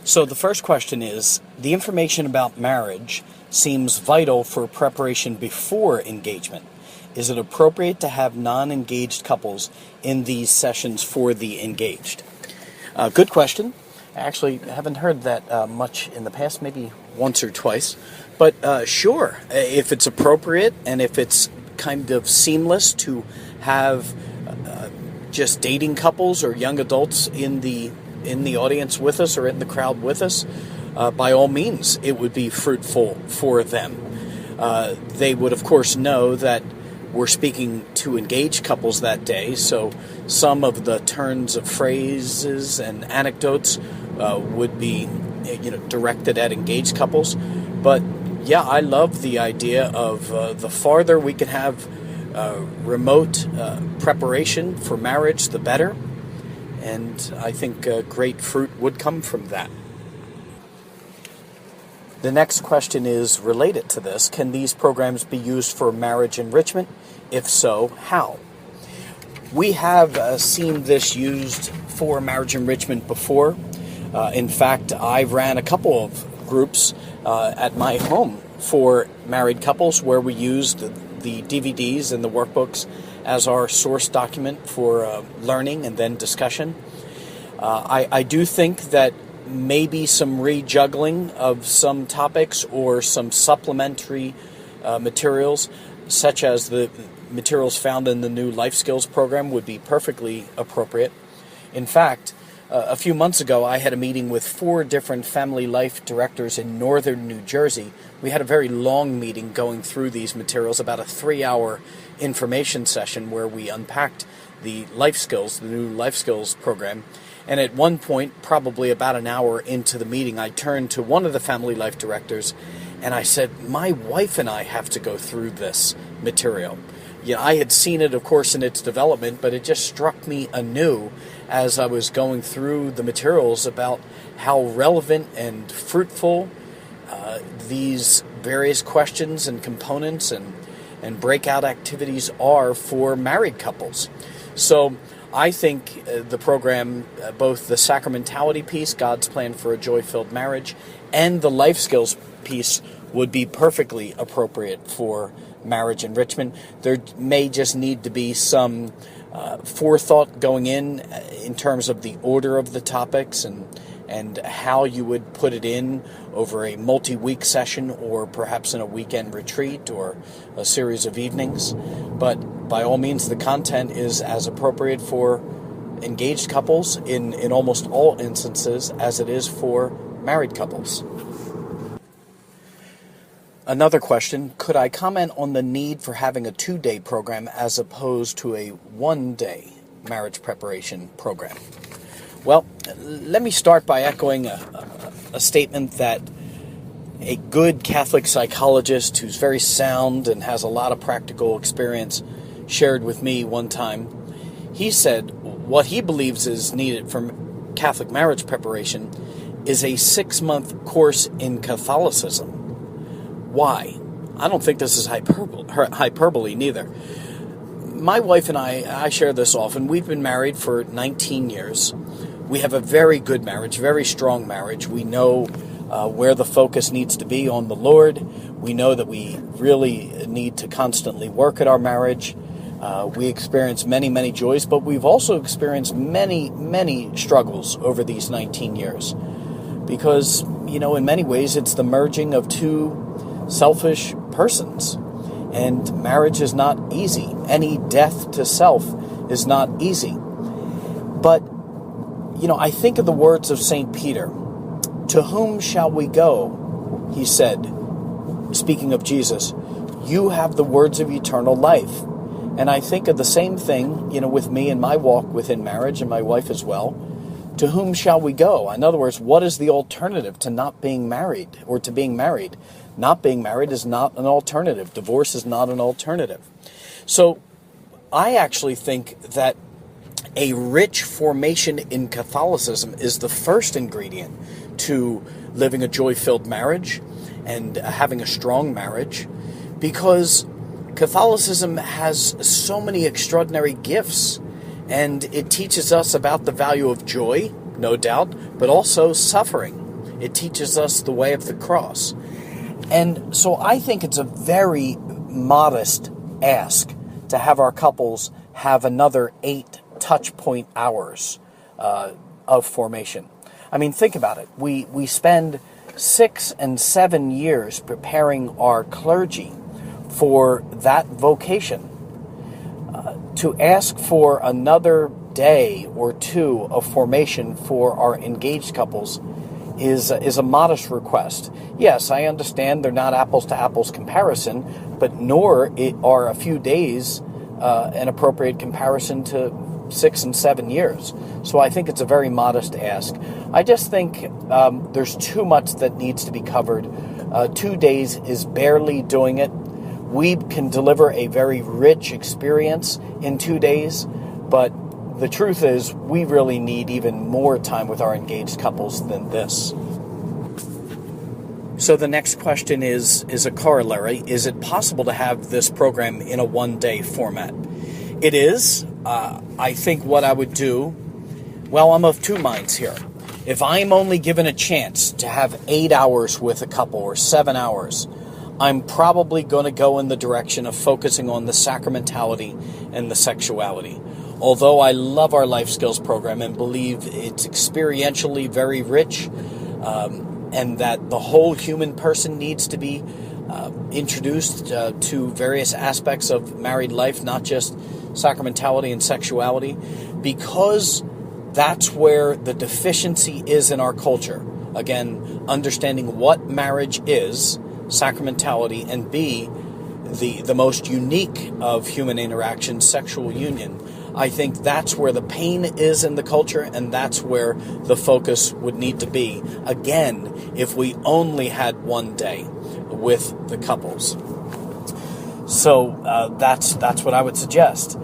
So the first question is, the information about marriage seems vital for preparation before engagement. Is it appropriate to have non-engaged couples in these sessions for the engaged? Good question. I actually haven't heard that much in the past, maybe once or twice. But sure, if it's appropriate and if it's kind of seamless to have just dating couples or young adults in the audience with us or in the crowd with us, by all means, it would be fruitful for them. They would, of course, know that we're speaking to engaged couples that day, so some of the turns of phrases and anecdotes would be, directed at engaged couples. But yeah, I love the idea of the farther we can have remote preparation for marriage, the better. And I think great fruit would come from that. The next question is related to this. Can these programs be used for marriage enrichment? If so, how? We have seen this used for marriage enrichment before. In fact, I ran a couple of groups at my home for married couples where we used the DVDs and the workbooks as our source document for learning and then discussion. I do think that maybe some rejuggling of some topics or some supplementary materials, such as the materials found in the new Life Skills program, would be perfectly appropriate. In fact, a few months ago, I had a meeting with 4 different family life directors in northern New Jersey. We had a very long meeting going through these materials, about a 3-hour information session where we unpacked the Life Skills, the new Life Skills program. And at one point, probably about an hour into the meeting, I turned to one of the family life directors and I said, my wife and I have to go through this material. I had seen it, of course, in its development, but it just struck me anew as I was going through the materials about how relevant and fruitful these various questions and components and breakout activities are for married couples. So I think the program, both the sacramentality piece, God's plan for a joy-filled marriage, and the life skills piece would be perfectly appropriate for marriage enrichment. There may just need to be some forethought going in terms of the order of the topics and how you would put it in over a multi-week session or perhaps in a weekend retreat or a series of evenings. But by all means, the content is as appropriate for engaged couples in almost all instances as it is for married couples. Another question, could I comment on the need for having a 2-day program as opposed to a 1-day marriage preparation program? Well, let me start by echoing a statement that a good Catholic psychologist who's very sound and has a lot of practical experience shared with me one time. He said what he believes is needed for Catholic marriage preparation is a 6-month course in Catholicism. Why? I don't think this is hyperbole neither. My wife and I share this often. We've been married for 19 years. We have a very good marriage, very strong marriage. We know where the focus needs to be on the Lord. We know that we really need to constantly work at our marriage. We experience many, many joys, but we've also experienced many, many struggles over these 19 years. Because, in many ways, it's the merging of 2 selfish persons. And marriage is not easy. Any death to self is not easy. But, I think of the words of St. Peter. To whom shall we go? He said, speaking of Jesus, you have the words of eternal life. And I think of the same thing, with me and my walk within marriage and my wife as well. To whom shall we go? In other words, what is the alternative to not being married or to being married? Not being married is not an alternative. Divorce is not an alternative. So I actually think that a rich formation in Catholicism is the first ingredient to living a joy-filled marriage and having a strong marriage, because Catholicism has so many extraordinary gifts, and it teaches us about the value of joy, no doubt, but also suffering. It teaches us the way of the cross. And so I think it's a very modest ask to have our couples have another 8 touch point hours of formation. I mean, think about it. We spend 6 and 7 years preparing our clergy for that vocation. To ask for another day or two of formation for our engaged couples is a modest request. Yes, I understand they're not apples to apples comparison, but nor are a few days an appropriate comparison to 6 and 7 years. So I think it's a very modest ask. I just think there's too much that needs to be covered. 2 days is barely doing it. We can deliver a very rich experience in 2 days, but the truth is we really need even more time with our engaged couples than this. So the next question is a corollary. Is it possible to have this program in a one-day format? It is. I think what I would do, well, I'm of two minds here. If I'm only given a chance to have 8 hours with a couple or 7 hours, I'm probably going to go in the direction of focusing on the sacramentality and the sexuality. Although I love our life skills program and believe it's experientially very rich, and that the whole human person needs to be introduced to various aspects of married life, not just sacramentality and sexuality, because that's where the deficiency is in our culture. Again, understanding what marriage is, sacramentality, and B, the most unique of human interaction, sexual union. I think that's where the pain is in the culture, and that's where the focus would need to be. Again, if we only had 1 day with the couples. So that's what I would suggest.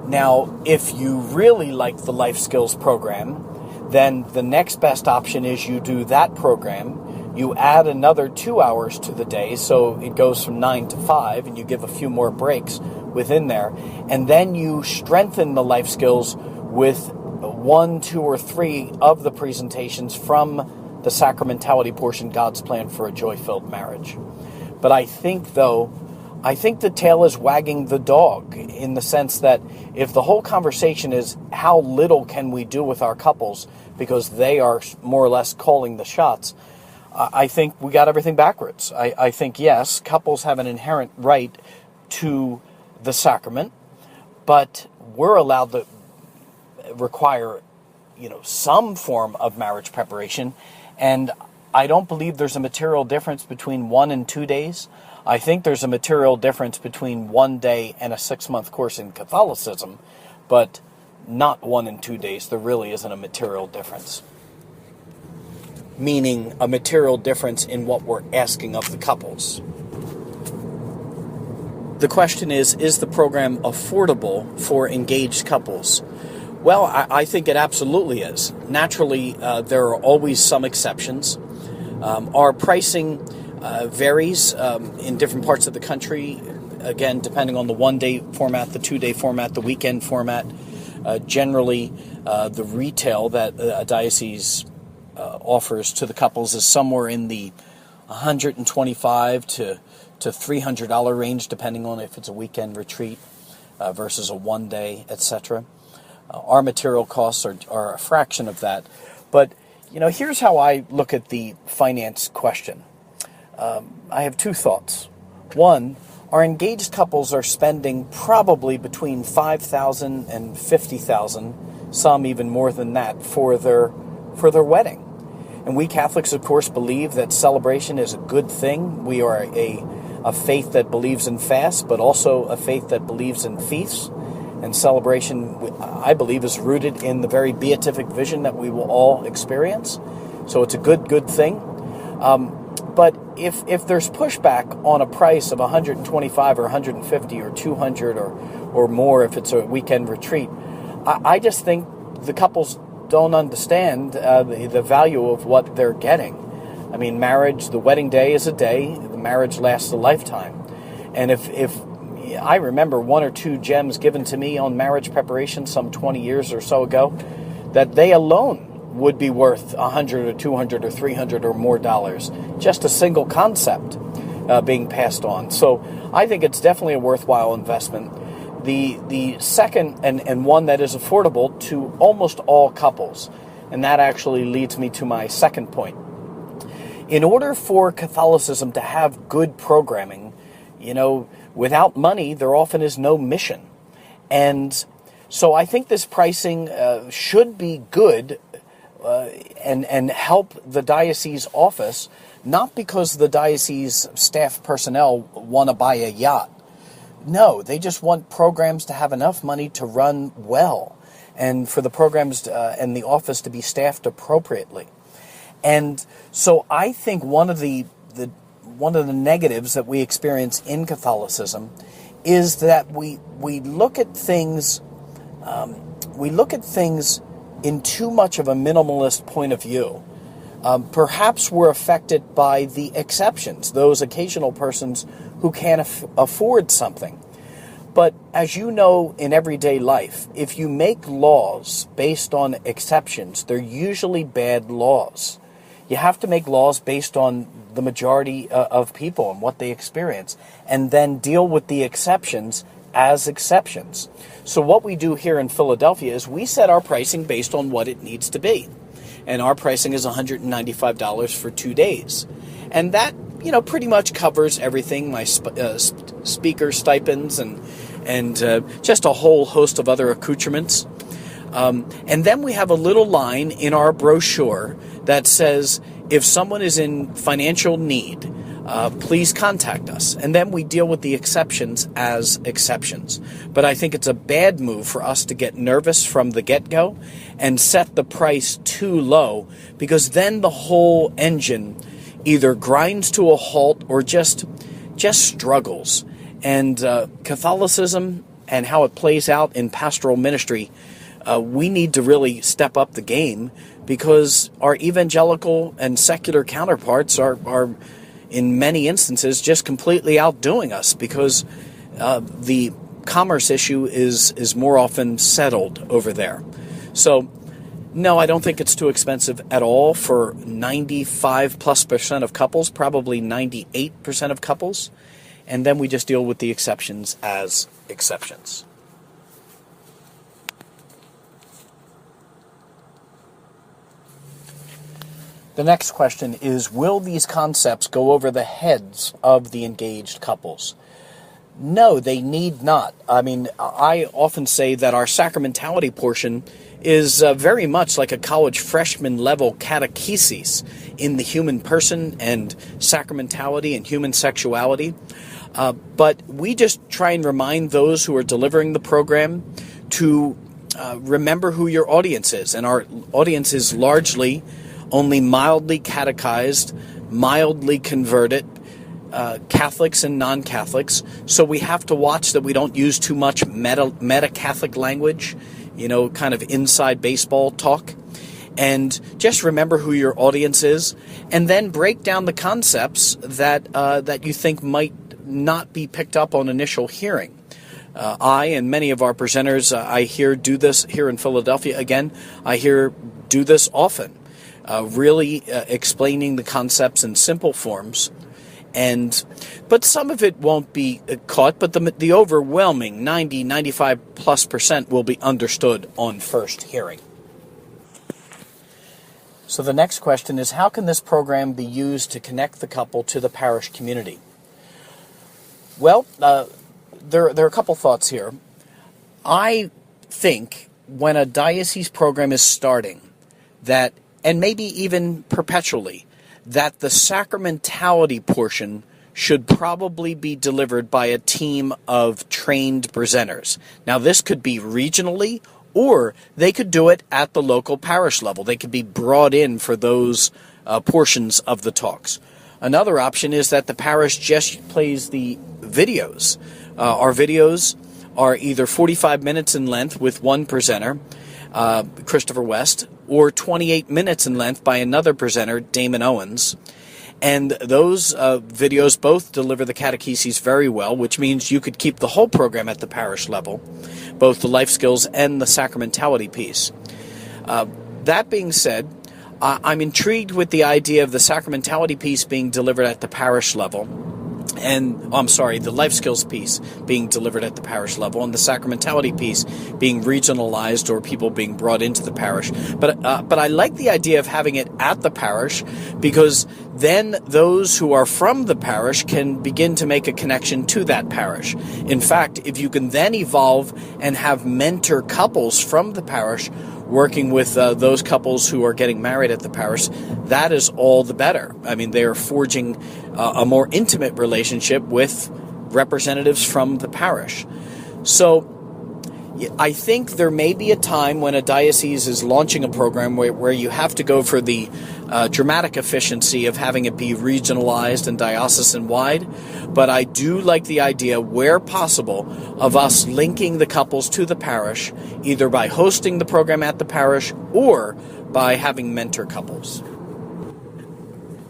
Now, if you really like the life skills program, then the next best option is you do that program. You add another 2 hours to the day, so it goes from 9 to 5, and you give a few more breaks within there. And then you strengthen the life skills with 1, 2, or 3 of the presentations from the sacramentality portion, God's plan for a joy-filled marriage. But I think the tail is wagging the dog, in the sense that if the whole conversation is how little can we do with our couples because they are more or less calling the shots, I think we got everything backwards. I think, yes, couples have an inherent right to the sacrament, but we're allowed to require, some form of marriage preparation. And I don't believe there's a material difference between 1 and 2 days. I think there's a material difference between 1 day and a 6-month course in Catholicism, but not 1 and 2 days. There really isn't a material difference. Meaning a material difference in what we're asking of the couples. The question is the program affordable for engaged couples? Well, I think it absolutely is. Naturally, there are always some exceptions. Our pricing varies in different parts of the country, again, depending on the 1-day format, the 2-day format, the weekend format. Generally, the retail that a diocese offers to the couples is somewhere in the $125 to $300 range, depending on if it's a weekend retreat versus a 1-day, etc. Our material costs are a fraction of that. But, here's how I look at the finance question. I have 2 thoughts. One, our engaged couples are spending probably between $5,000 and $50,000, some even more than that, for their wedding. And we Catholics, of course, believe that celebration is a good thing. We are a faith that believes in fasts, but also a faith that believes in feasts. And celebration, I believe, is rooted in the very beatific vision that we will all experience. So it's a good thing. But if there's pushback on a price of $125 or $150 or $200 or more if it's a weekend retreat, I just think the couples don't understand the value of what they're getting. I mean, marriage, the wedding day is a day, the marriage lasts a lifetime. And if I remember 1 or 2 gems given to me on marriage preparation some 20 years or so ago, that they alone would be worth 100 or 200 or 300 or more dollars. Just a single concept being passed on. So I think it's definitely a worthwhile investment. The second, and one that is affordable to almost all couples, and that actually leads me to my second point. In order for Catholicism to have good programming, without money, there often is no mission. And so I think this pricing should be good and help the diocese office, not because the diocese staff personnel want to buy a yacht. No, they just want programs to have enough money to run well, and for the programs and the office to be staffed appropriately. And so I think one of the negatives that we experience in Catholicism is that we look at things in too much of a minimalist point of view. Perhaps we're affected by the exceptions, those occasional persons who can't afford something. But as you know, in everyday life, if you make laws based on exceptions, they're usually bad laws. You have to make laws based on the majority of people and what they experience, and then deal with the exceptions as exceptions. So what we do here in Philadelphia is we set our pricing based on what it needs to be. And our pricing is $195 for 2 days. And that, pretty much covers everything, my speaker stipends and just a whole host of other accoutrements. And then we have a little line in our brochure that says, if someone is in financial need, please contact us. And then we deal with the exceptions as exceptions. But I think it's a bad move for us to get nervous from the get-go and set the price too low, because then the whole engine either grinds to a halt or just struggles. And Catholicism and how it plays out in pastoral ministry, we need to really step up the game, because our evangelical and secular counterparts are in many instances just completely outdoing us, because the commerce issue is more often settled over there. So no, I don't think it's too expensive at all for 95+% of couples, probably 98% of couples. And then we just deal with the exceptions as exceptions. The next question is, will these concepts go over the heads of the engaged couples? No, they need not. I mean, I often say that our sacramentality portion is very much like a college freshman level catechesis in the human person and sacramentality and human sexuality. But we just try and remind those who are delivering the program to remember who your audience is. And our audience is largely only mildly catechized, mildly converted, Catholics and non-Catholics. So we have to watch that we don't use too much meta-Catholic language, kind of inside baseball talk. And just remember who your audience is, and then break down the concepts that you think might not be picked up on initial hearing. I and many of our presenters I hear do this here in Philadelphia. Again, I hear do this often, really explaining the concepts in simple forms. But some of it won't be caught, but the overwhelming 95+% will be understood on first hearing. So the next question is, how can this program be used to connect the couple to the parish community? Well, there are a couple thoughts here. I think when a diocese program is starting, that, and maybe even perpetually, that the sacramentality portion should probably be delivered by a team of trained presenters. Now, this could be regionally, or they could do it at the local parish level. They could be brought in for those portions of the talks. Another option is that the parish just plays the videos. Our videos are either 45 minutes in length with one presenter, Christopher West, or 28 minutes in length by another presenter, Damon Owens. And those videos both deliver the catechesis very well, which means you could keep the whole program at the parish level, both the life skills and the sacramentality piece. That being said, I'm intrigued with the idea of the sacramentality piece being delivered at the parish level. The life skills piece being delivered at the parish level, and the sacramentality piece being regionalized or people being brought into the parish. But I like the idea of having it at the parish, because then those who are from the parish can begin to make a connection to that parish. In fact, if you can then evolve and have mentor couples from the parish working with those couples who are getting married at the parish, that is all the better. I mean, they are forging a more intimate relationship with representatives from the parish. So I think there may be a time when a diocese is launching a program where you have to go for the dramatic efficiency of having it be regionalized and diocesan-wide. But I do like the idea, where possible, of us linking the couples to the parish, either by hosting the program at the parish or by having mentor couples.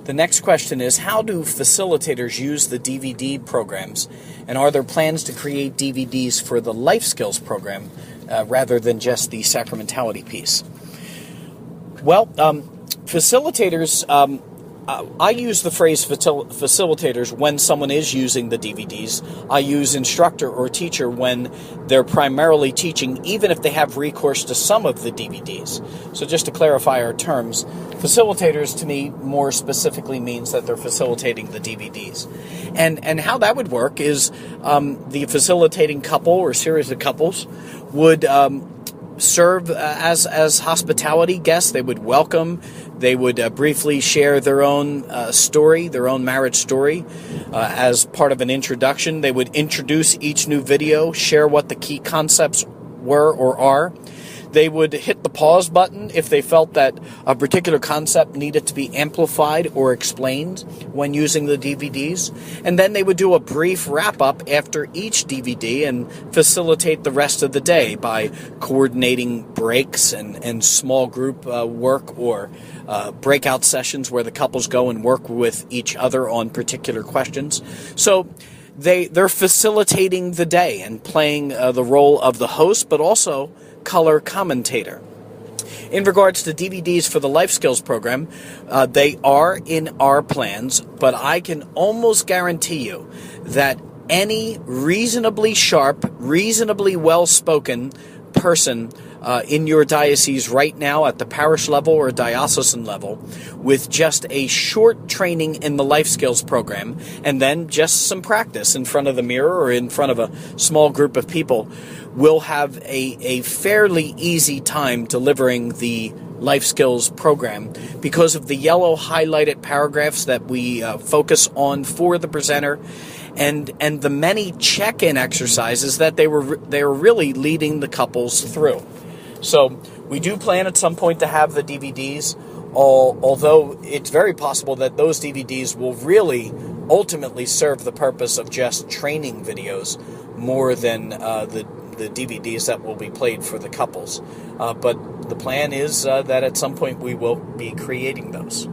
The next question is, how do facilitators use the DVD programs, and are there plans to create DVDs for the life skills program rather than just the sacramentality piece? Well, facilitators, I use the phrase facilitators when someone is using the DVDs. I use instructor or teacher when they're primarily teaching, even if they have recourse to some of the DVDs. So just to clarify our terms, facilitators to me more specifically means that they're facilitating the DVDs. And how that would work is the facilitating couple or series of couples would serve as hospitality guests. They would welcome. They would briefly share their own story, their own marriage story, as part of an introduction. They would introduce each new video, share what the key concepts were or are. They would hit the pause button if they felt that a particular concept needed to be amplified or explained when using the DVDs. And then they would do a brief wrap-up after each DVD and facilitate the rest of the day by coordinating breaks and small group work or breakout sessions where the couples go and work with each other on particular questions. So they're facilitating the day and playing the role of the host, but also color commentator. In regards to DVDs for the Life Skills program, they are in our plans, but I can almost guarantee you that any reasonably sharp, reasonably well-spoken person in your diocese right now at the parish level or diocesan level with just a short training in the life skills program and then just some practice in front of the mirror or in front of a small group of people will have a fairly easy time delivering the life skills program because of the yellow highlighted paragraphs that we focus on for the presenter and the many check-in exercises that they were really leading the couples through. So we do plan at some point to have the DVDs, although it's very possible that those DVDs will really ultimately serve the purpose of just training videos more than the DVDs that will be played for the couples. But the plan is that at some point we will be creating those.